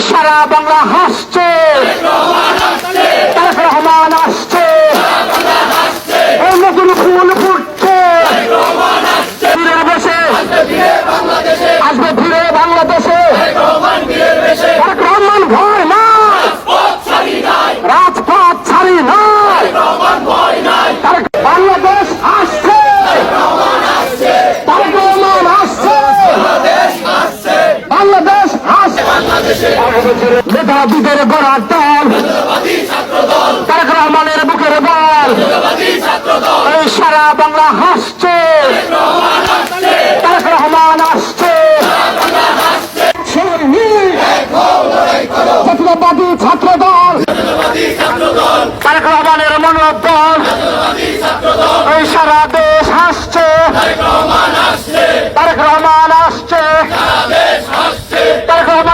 সারা বাংলা হাসছে, তারেক রহমান আসছে, এই নতুন ফুল ফুটছে, ফিরে বসে আসবে ফিরে বাংলাদেশে। তারেক রহমান ভয় না, রাজপথ ছাড়ি নাই, তারেক বাংলাদেশ আসছে, তারেক রহমান আসছে, বাংলাদেশ আসছে। মেধাবীদের গড়া দল, তারেক রহমানের বুকের বল, এই সারা বাংলা হাসছে, তারেক রহমান আসছে। জাতীয়তাবাদী ছাত্র দল, তারেক রহমানের মনোবল, এই সারা দেশ হাসছে, তারেক রহমান আসছে, তারেক রহমান